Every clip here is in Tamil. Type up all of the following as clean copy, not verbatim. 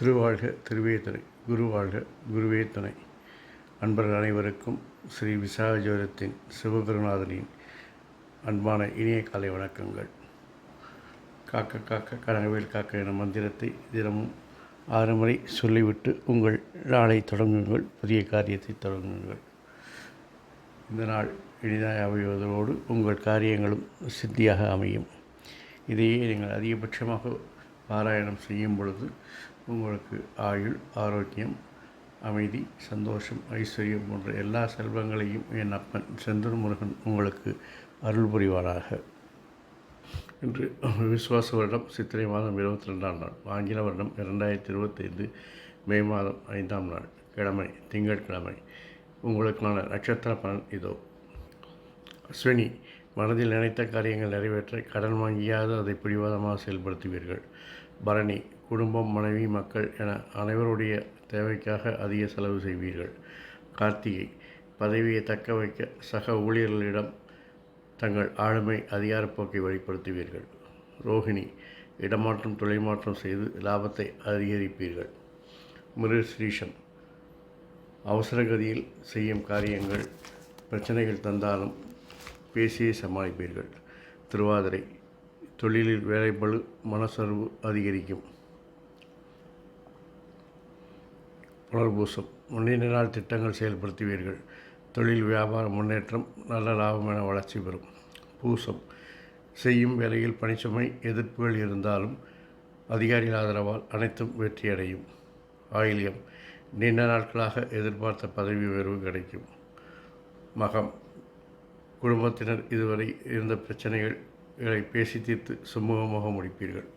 திருவாழ்க திருவே துணை, குருவாழ்க குருவே துணை. அன்பர்கள் அனைவருக்கும் ஸ்ரீ விசாகஜோதத்தின் சிவகுருநாதனின் அன்பான இனிய காலை வணக்கங்கள். காக்க காக்க கனகவேல் காக்க என மந்திரத்தை தினமும் 6 முறை சொல்லிவிட்டு உங்கள் நாளை தொடங்குங்கள், புதிய காரியத்தை தொடங்குங்கள். இந்த நாள் இனிதாக அமைவதோடு உங்கள் காரியங்களும் சித்தியாக அமையும். இதையே நீங்கள் அதிகபட்சமாக பாராயணம் செய்யும் பொழுது உங்களுக்கு ஆயுள், ஆரோக்கியம், அமைதி, சந்தோஷம், ஐஸ்வர்யம் போன்ற எல்லா செல்வங்களையும் என் அப்பன் செந்தூர் முருகன் உங்களுக்கு அருள் புரிவாராக. இன்று விசுவாச வருடம் சித்திரை மாதம் 22ஆம் நாள், ஆங்கில வருடம் 2025 மே மாதம் 5ஆம் நாள், கிழமை திங்கட்கிழமை. உங்களுக்கான நட்சத்திர பலன் இதோ. அஸ்வினி, மனதில் நினைத்த காரியங்கள் நிறைவேற்ற கடன் வாங்கியாவது அதை பிடிவாதமாக செயல்படுத்துவீர்கள். பரணி, குடும்பம், மனைவி, மக்கள் என அனைவருடைய தேவைக்காக அதிக செலவு செய்வீர்கள். கார்த்திகை, பதவியை தக்க வைக்க சக ஊழியர்களிடம் தங்கள் ஆளுமை, அதிகாரப்போக்கை வெளிப்படுத்துவீர்கள். ரோஹிணி, இடமாற்றம், தொழில் மாற்றம் செய்து லாபத்தை அதிகரிப்பீர்கள். மிருகசீரிஷம், அவசரகதியில் செய்யும் காரியங்கள் பிரச்சனைகள் தந்தாலும் பேசியே சமாளிப்பீர்கள். திருவாதிரை, தொழிலில் வேலைப்பளு, மனசர்வு அதிகரிக்கும். புனர்பூசம், நீண்ட நாள் திட்டங்கள் செயல்படுத்துவீர்கள். தொழில் வியாபார முன்னேற்றம், நல்ல லாபம் என வளர்ச்சி பெறும். பூசம், செய்யும் வேலையில் பணிச்சுமை, எதிர்ப்புகள் இருந்தாலும் அதிகாரிகள் ஆதரவால் அனைத்தும் வெற்றியடையும். ஆயில்யம், நீண்ட நாட்களாக எதிர்பார்த்த பதவி உயர்வு கிடைக்கும். மகம், குடும்பத்தினர் இதுவரை இருந்த பிரச்சனைகளை பேசி தீர்த்து சுமூகமாக முடிப்பீர்கள்.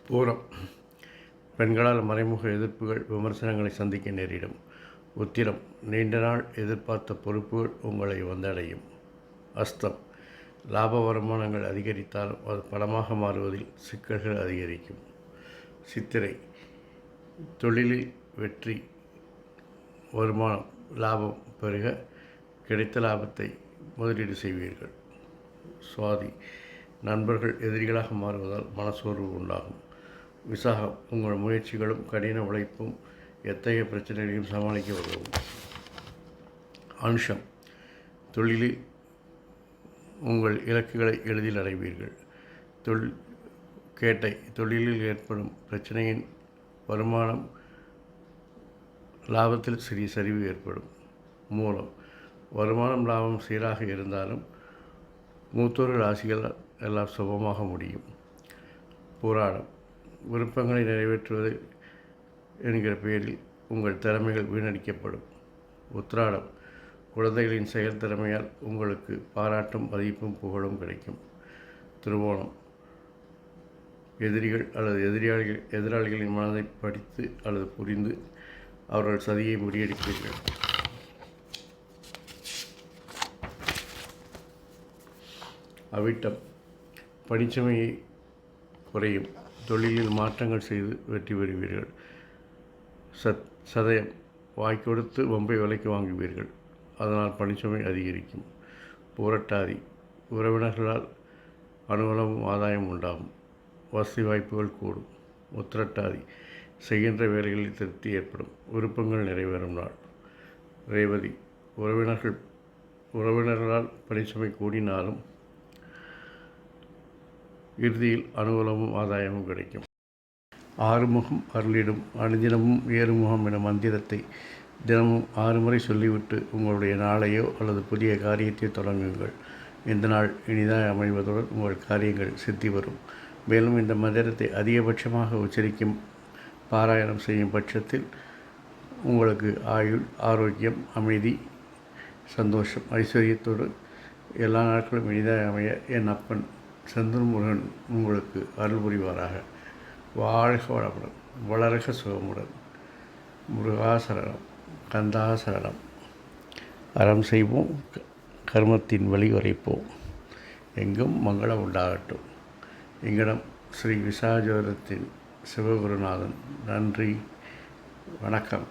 பூரம், பெண்களால் மறைமுக எதிர்ப்புகள், விமர்சனங்களை சந்திக்க நேரிடும். உத்திரம், நீண்ட நாள் எதிர்பார்த்த பொறுப்புகள் உங்களை வந்தடையும். அஸ்தம், லாப வருமானங்கள் அதிகரித்தாலும் அது பணமாக மாறுவதில் சிக்கல்கள் அதிகரிக்கும். சித்திரை, தொழிலில் வெற்றி, வருமானம், லாபம் பெருக கிடைத்த லாபத்தை முதலீடு செய்வீர்கள். சுவாதி, நண்பர்கள் எதிரிகளாக மாறுவதால் மனசோர்வு உண்டாகும். விசாகம், உங்கள் முயற்சிகளும் கடின உழைப்பும் எத்தகைய பிரச்சனைகளையும் சமாளிக்க உதவும். அனுஷம், தொழிலில் உங்கள் இலக்குகளை எளிதில் அடைவீர்கள். கேட்டை, தொழிலில் ஏற்படும் பிரச்சனையின் வருமானம், லாபத்தில் சிறிய சரிவு ஏற்படும். மூலம், வருமானம், லாபம் சீராக இருந்தாலும் மூத்தோர்கள் ஆசிகள் எல்லாம் சுபமாக முடியும். புராணம், விருப்பங்களை நிறைவேற்றுவது என்கிற பெயரில் உங்கள் திறமைகள் வீணடிக்கப்படும். உத்திராடம், குழந்தைகளின் செயல் திறமையால் உங்களுக்கு பாராட்டும், மதிப்பும், புகழும் கிடைக்கும். திருவோணம், எதிரிகள் அல்லது எதிராளிகளின் மனதை படித்து அல்லது புரிந்து அவர்கள் சதியை முறியடிப்பீர்கள். அவிட்டம், பணிச்சுமையை குறையும். தொழிலில் மாற்றங்கள் செய்து வெற்றி பெறுவீர்கள். சதயம், வாய் கொடுத்து வம்பை விலைக்கு வாங்குவீர்கள், அதனால் பணிச்சுமை அதிகரிக்கும். புரட்டாதி, உறவினர்களால் அனுகூலமும் ஆதாயம் உண்டாகும். வசதி வாய்ப்புகள் கூடும். உத்திரட்டாதி, செய்கின்ற வேலைகளில் திருப்தி ஏற்படும், விருப்பங்கள் நிறைவேறும் நாள். ரேவதி, உறவினர்களால் பணிச்சுமை கூடினாலும் இறுதியில் அனுகூலமும் ஆதாயமும் கிடைக்கும். ஆறுமுகம் அருளிடும் அனுதினமும் ஏறுமுகம் என மந்திரத்தை தினமும் 6 முறை சொல்லிவிட்டு உங்களுடைய நாளையோ அல்லது புதிய காரியத்தை தொடங்குங்கள். இந்த நாள் இனிதாக அமைவதுடன் உங்கள் காரியங்கள் சித்தி வரும். மேலும் இந்த மந்திரத்தை அதிகபட்சமாக உச்சரிக்கும், பாராயணம் செய்யும் பட்சத்தில் உங்களுக்கு ஆயுள், ஆரோக்கியம், அமைதி, சந்தோஷம், ஐஸ்வர்யத்தோடு எல்லா நாட்களும் இனிதாக அமைய என் அப்பன் செந்தூர் முருகன் உங்களுக்கு அருள் புரிவாராக. வாழ்க வளமுடன், வளர்க சுகமுடன். முருகாசரணம், கந்தாசரணம். அறம் செய்வோம், கர்மத்தின் வழி உரைப்போம், எங்கும் மங்களம் உண்டாகட்டும். எங்களிடம் ஸ்ரீ விசாகஜோதத்தின் சிவகுருநாதன். நன்றி, வணக்கம்.